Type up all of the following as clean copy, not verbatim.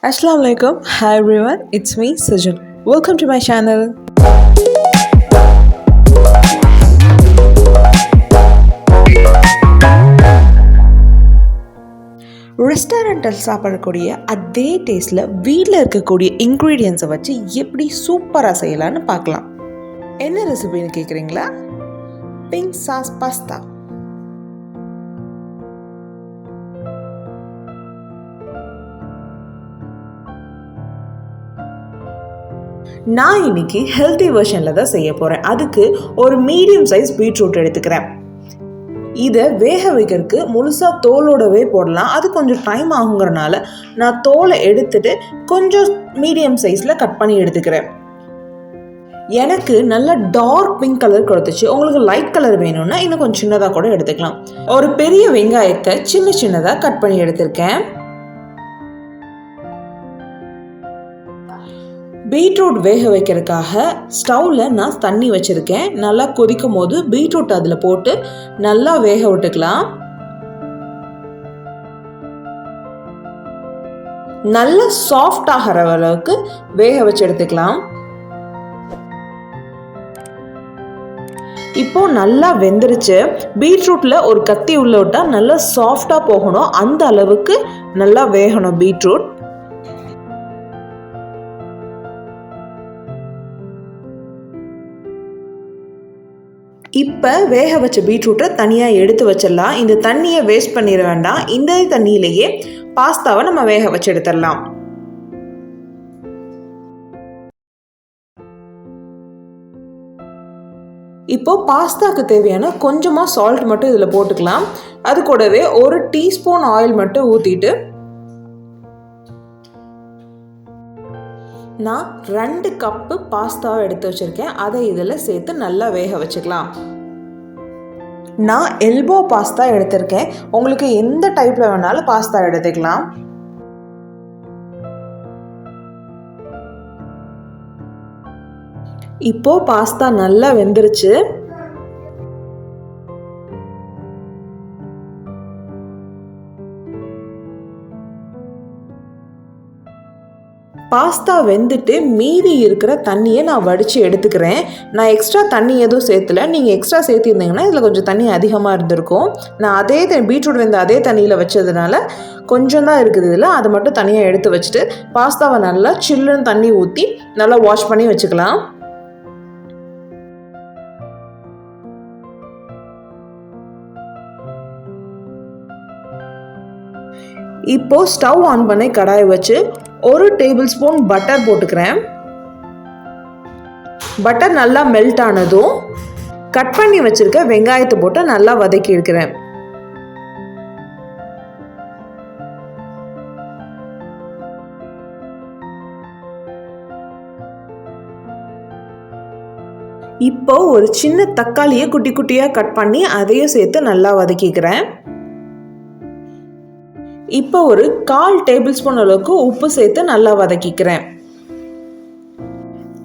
Assalamualaikum. Hi everyone, it's me Sujan. Welcome to my channel. ரெஸ்டாரண்ட்டில் சாப்பிடக்கூடிய அதே டேஸ்ட்டில் வீட்டில் இருக்கக்கூடிய இன்க்ரீடியன்ஸை வச்சு எப்படி சூப்பராக செய்யலான்னு பார்க்கலாம். என்ன ரெசிபின்னு கேட்குறீங்களா? Pink sauce pasta. நான் இன்னைக்கு ஹெல்த்தி வெர்ஷனில் தான் செய்ய போகிறேன். அதுக்கு ஒரு மீடியம் சைஸ் பீட்ரூட் எடுத்துக்கிறேன். இதை வேக வைக்கிறதுக்கு முழுசாக தோலோடவே போடலாம். அது கொஞ்சம் டைம் ஆகுங்கிறனால நான் தோலை எடுத்துட்டு கொஞ்சம் மீடியம் சைஸில் கட் பண்ணி எடுத்துக்கிறேன். எனக்கு நல்ல டார்க் பிங்க் கலர் கொடுத்துச்சு. உங்களுக்கு லைட் கலர் வேணும்னா இன்னும் கொஞ்சம் சின்னதாக கூட எடுத்துக்கலாம். ஒரு பெரிய வெங்காயத்தை சின்ன சின்னதாக கட் பண்ணி எடுத்திருக்கேன். பீட்ரூட் வேக வைக்கிறதுக்காக ஸ்டவ்வில் நான் தண்ணி வச்சுருக்கேன். நல்லா கொதிக்கும் போது பீட்ரூட் அதில் போட்டு நல்லா வேக விட்டுக்கலாம். நல்லா சாஃப்ட் ஆகிற அளவுக்கு வேக வச்சு எடுத்துக்கலாம். இப்போ நல்லா வெந்துருச்சு. பீட்ரூட்டில் ஒரு கத்தி உள்ள விட்டால் நல்லா சாஃப்டாக போகணும். அந்த அளவுக்கு நல்லா வேகணும் பீட்ரூட். இப்போ வேக வச்ச பீட்ரூட்டை தனியாக எடுத்து வச்சிடலாம். இந்த தண்ணியை வேஸ்ட் பண்ணிட வேண்டாம். இந்த தண்ணியிலேயே பாஸ்தாவை நம்ம வேக வச்சு எடுத்துடலாம். இப்போ பாஸ்தாவுக்கு தேவையான கொஞ்சமாக சால்ட் மட்டும் இதில் போட்டுக்கலாம். அது கூடவே ஒரு டீஸ்பூன் ஆயில் மட்டும் ஊற்றிட்டு நான் 2 கப்பு பாஸ்தாவை எடுத்து வச்சுருக்கேன். அதை இதில் சேர்த்து நல்லா வேக வச்சுக்கலாம். நான் எல்போ பாஸ்தா எடுத்திருக்கேன். உங்களுக்கு எந்த டைப்பில் வேணாலும் பாஸ்தா எடுத்துக்கலாம். இப்போ பாஸ்தா நல்லா வெந்துருச்சு. பாஸ்தா வெந்துட்டு மீதி இருக்கிற தண்ணியை நான் வடித்து எடுத்துக்கிறேன். நான் எக்ஸ்ட்ரா தண்ணி எதுவும் சேர்த்துல. நீங்கள் எக்ஸ்ட்ரா சேர்த்திருந்தீங்கன்னா இதில் கொஞ்சம் தண்ணி அதிகமாக இருந்திருக்கும். நான் அதே பீட்ரூட் வெந்த அதே தண்ணியில் வச்சதுனால கொஞ்சம் தான் இருக்குது இதில். அதை மட்டும் தனியாக எடுத்து வச்சுட்டு பாஸ்தாவை நல்லா சில்லுன்னு தண்ணி ஊற்றி நல்லா வாஷ் பண்ணி வச்சுக்கலாம். இப்போ ஸ்டவ் ஆன் பண்ணி கடாயை வச்சு 1 டேபிள் ஸ்பூன் பட்டர் போட்டுக்கிறேன். பட்டர் நல்லா மெல்ட் ஆனதும் கட் பண்ணி வச்சிருக்க வெங்காயத்தை போட்டு நல்லா வதக்கி எடுக்கிறேன். இப்போ ஒரு சின்ன தக்காளியை குட்டி குட்டியாக கட் பண்ணி அதையும் சேர்த்து நல்லா வதக்கிக்கிறேன். இப்போ ஒரு 1/4 டேபிள் ஸ்பூன் அளவுக்கு உப்பு சேர்த்து நல்லா வதக்கிக்கிறேன்.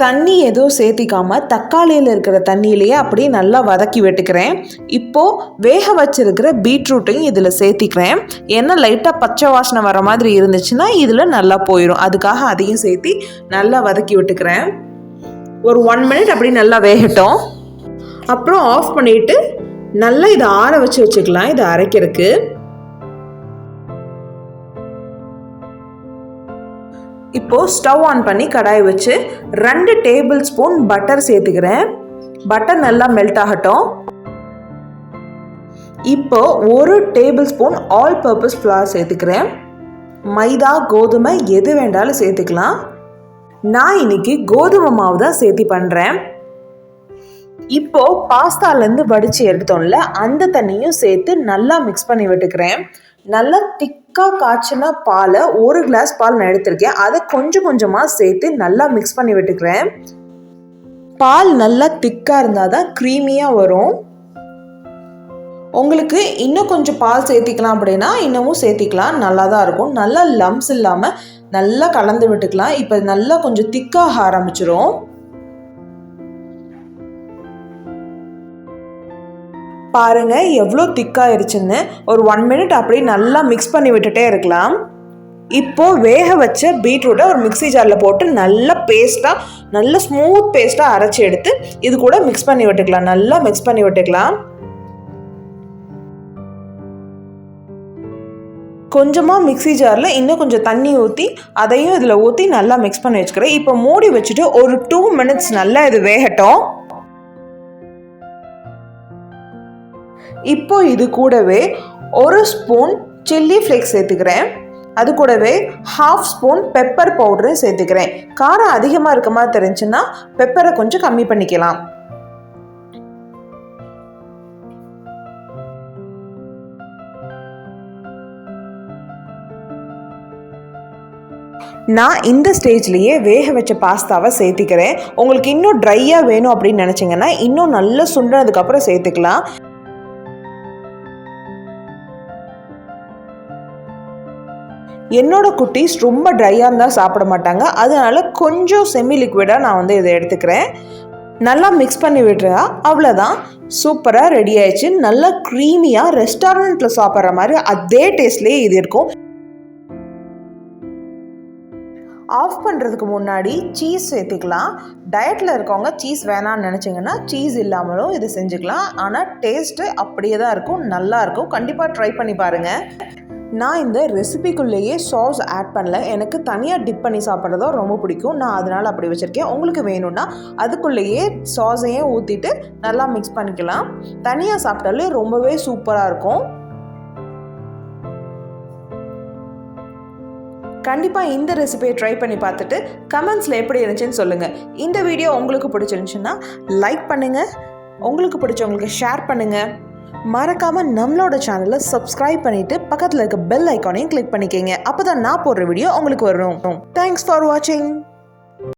தண்ணி எதுவும் சேர்த்திக்காம தக்காளியில் இருக்கிற தண்ணியிலேயே அப்படியே நல்லா வதக்கி விட்டுக்கிறேன். இப்போது வேக வச்சிருக்கிற பீட்ரூட்டையும் இதில் சேர்த்திக்கிறேன். ஏன்னா லைட்டாக பச்சை வாசனை வர மாதிரி இருந்துச்சுன்னா இதில் நல்லா போயிடும். அதுக்காக அதையும் சேர்த்தி நல்லா வதக்கி விட்டுக்கிறேன். ஒரு 1 மினிட் அப்படி நல்லா வேகட்டும். அப்புறம் ஆஃப் பண்ணிவிட்டு நல்லா இதை ஆற வச்சுக்கலாம். இதை அரைக்கிறதுக்கு இப்போது ஸ்டவ் ஆன் பண்ணி கடாய் வச்சு 2 டேபிள் ஸ்பூன் பட்டர் சேர்த்துக்கிறேன். பட்டர் நல்லா மெல்ட் ஆகட்டும். இப்போ 1 table spoon all purpose flower சேர்த்துக்கிறேன். மைதா கோதுமை எது வேண்டாலும் சேர்த்துக்கலாம். நான் இன்னைக்கு கோதுமை மாவு தான் சேர்த்து பண்ணுறேன். இப்போ பாஸ்தாலேருந்து வடித்து எடுத்தோம்ல அந்த தண்ணியும் சேர்த்து நல்லா மிக்ஸ் பண்ணி விட்டுக்கிறேன். நல்லா திக்காக காய்ச்சின பாலை 1 கிளாஸ் பால் நான் எடுத்திருக்கேன். அதை கொஞ்சம் கொஞ்சமாக சேர்த்து நல்லா மிக்ஸ் பண்ணி விட்டுக்கிறேன். பால் நல்லா திக்காக இருந்தால் தான் க்ரீமியாக வரும். உங்களுக்கு இன்னும் கொஞ்சம் பால் சேர்த்திக்கலாம் அப்படின்னா இன்னமும் சேர்த்திக்கலாம். நல்லா தான் இருக்கும். நல்லா லம்ஸ் இல்லாமல் நல்லா கலந்து விட்டுக்கலாம். இப்போ நல்லா கொஞ்சம் திக்காக ஆரம்பிச்சிரும். பாருங்கள் எவ்வளோ திக்காயிருச்சுன்னு. ஒரு 1 மினிட் அப்படியே நல்லா மிக்ஸ் பண்ணி விட்டுட்டே இருக்கலாம். இப்போது வேக வச்ச பீட்ரூட்டை ஒரு மிக்ஸி ஜாரில் போட்டு நல்ல ஸ்மூத் பேஸ்ட்டாக அரைச்சி எடுத்து இது கூட மிக்ஸ் பண்ணி விட்டுக்கலாம். நல்லா மிக்ஸ் பண்ணி விட்டுக்கலாம். கொஞ்சமாக மிக்ஸி ஜாரில் இன்னும் கொஞ்சம் தண்ணி ஊற்றி அதையும் இதில் ஊற்றி நல்லா மிக்ஸ் பண்ணி வச்சுக்கிறேன். இப்போ மூடி வச்சுட்டு ஒரு 2 minutes நல்லா இது வேகட்டும். இப்போ இது கூடவே 1 ஸ்பூன் சில்லி ஃப்ளேக்ஸ் சேர்த்துக்கிறேன். அது கூடவே 1/2 ஸ்பூன் பெப்பர் பவுடரும் சேர்த்துக்கிறேன். காரம் அதிகமாக இருக்க மாதிரி தெரிஞ்சுன்னா பெப்பரை கொஞ்சம் கம்மி பண்ணிக்கலாம். நான் இந்த ஸ்டேஜ்லேயே வேக வச்ச பாஸ்தாவை சேர்த்திக்கிறேன். உங்களுக்கு இன்னும் ட்ரையாக வேணும் அப்படின்னு நினச்சிங்கன்னா இன்னும் நல்லா சுண்டினதுக்கப்புறம் சேர்த்துக்கலாம். என்னோட குட்டீஸ் ரொம்ப ட்ரையாக இருந்தால் சாப்பிட மாட்டாங்க. அதனால கொஞ்சம் செமி லிக்விடாக நான் இதை எடுத்துக்கிறேன். நல்லா மிக்ஸ் பண்ணி விட்டுறா. அவ்வளோதான், சூப்பராக ரெடி ஆயிடுச்சு. நல்லா க்ரீமியாக ரெஸ்டாரண்ட்டில் சாப்பிட்ற மாதிரி அதே டேஸ்ட்லேயே இது இருக்கும். ஆஃப் பண்ணுறதுக்கு முன்னாடி சீஸ் சேர்த்துக்கலாம். டயட்டில் இருக்கவங்க சீஸ் வேணான்னு நினச்சிங்கன்னா சீஸ் இல்லாமலும் இது செஞ்சுக்கலாம். ஆனால் டேஸ்ட்டு அப்படியே தான் இருக்கும், நல்லாயிருக்கும். கண்டிப்பாக ட்ரை பண்ணி பாருங்கள். நான் இந்த ரெசிபிக்குள்ளேயே சாஸ் ஆட் பண்ணல. எனக்கு தனியாக டிப் பண்ணி சாப்பிட்றதோ ரொம்ப பிடிக்கும். நான் அதனால் அப்படி வச்சுருக்கேன். உங்களுக்கு வேணும்னா அதுக்குள்ளேயே சாஸையும் ஊற்றிட்டு நல்லா மிக்ஸ் பண்ணிக்கலாம். தனியாக சாப்பிட்டாலே ரொம்பவே சூப்பராக இருக்கும். கண்டிப்பாக இந்த ரெசிபியை ட்ரை பண்ணி பார்த்துட்டு கமெண்ட்ஸில் எப்படி இருந்துச்சுன்னு சொல்லுங்கள். இந்த வீடியோ உங்களுக்கு பிடிச்சிருந்துச்சுன்னா லைக் பண்ணுங்கள், உங்களுக்கு பிடிச்சவங்களுக்கு ஷேர் பண்ணுங்கள். மறக்காமல் நம்மளோட சேனலை சப்ஸ்கிரைப் பண்ணிவிட்டு பக்கத்தில் இருக்க பெல் ஐக்கானையும் கிளிக் பண்ணிக்கோங்க. அப்போ தான் நான் போடுற வீடியோ உங்களுக்கு வரும். தேங்க்ஸ் ஃபார் வாட்சிங்.